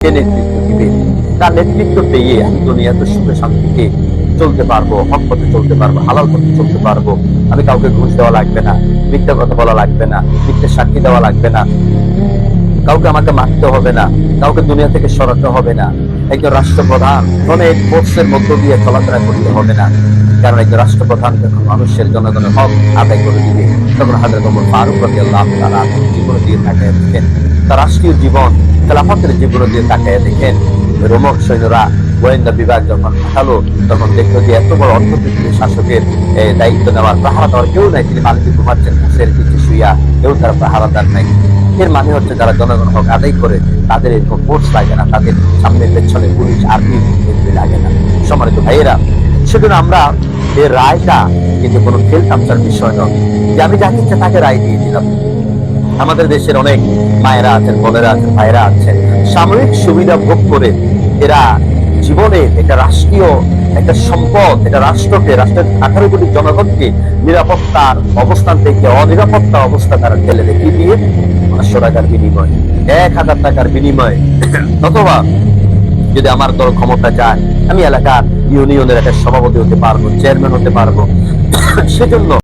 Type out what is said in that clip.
কে নেতৃত্ব দিবে? তার নেতৃত্ব পেয়ে আমি দুনিয়াতে সুখে শান্তিতে চলতে পারবো, হক পথে চলতে পারবো, হালাল পথে চলতে পারবো। আমি কাউকে ঘুষ দেওয়া লাগবে না, মিথ্যা কথা বলা লাগবে না, মিথ্যে সাক্ষী দেওয়া লাগবে না, কাউকে আমাকে মারতে হবে না, কাউকে দুনিয়া থেকে সরাতে হবে না। একজন রাষ্ট্রপ্রধান অনেক ফোর্সের মধ্য দিয়ে চলাফেরা করতে হবে না, কারণ একজন রাষ্ট্রপ্রধান যখন মানুষের জনগণের হক আদায় করে দিবে, তখন হযরত ওমর ফারুক রাদিয়াল্লাহু তাআলা জীবন দিয়ে তাকায় দেখেন, তার রাষ্ট্রীয় জীবন খেলাফতের জীবন দিয়ে তাকায় দেখেন, রোমক সৈন্যরা গোয়েন্দা বিভাগ যখন পাঠালো, তখন দেখলো যে এত বড় অর্থনীতির শাসকের দায়িত্ব নেওয়ার পাহারা দেওয়ার কেউ নাই, তিনি মালিকে ঘুমাচ্ছেন ঘাসের নিচে শুইয়া, কেউ তার পাহারাদার নাই। এর মানে হচ্ছে যারা জনগণ হক আদায় করে তাদের এরকম ফোর্স লাগে না, তাদের সামনে পেছনে পুলিশ আর্মি লাগে না। সম্মানিত ভাইয়েরা, সেজন্য আমরা এই রায়টা কিন্তু কোনো খেল তামসার বিষয় নয় যে আমি যাকে ইচ্ছা তাকে রায় দিয়ে দিলাম। আমাদের দেশের অনেক মায়েরা আছেন, বোনেরা আছেন, ভাইরা আছেন, সাময়িক সুবিধা ভোগ করে এরা জীবনে একটা রাষ্ট্রীয় একটা সম্পদ, এটা রাষ্ট্রকে, রাষ্ট্রের 18 কোটি জনগণকে নিরাপত্তার অবস্থান থেকে অনিরাপত্তা অবস্থা তারা ঠেলে দেয়। কি দিয়ে? 500 টাকার বিনিময়ে, 1000 টাকার বিনিময়ে। অথবা যদি আমার দল ক্ষমতা চায়, আমি এলাকার ইউনিয়নের একটা সভাপতি হতে পারবো, চেয়ারম্যান হতে পারবো। সেজন্য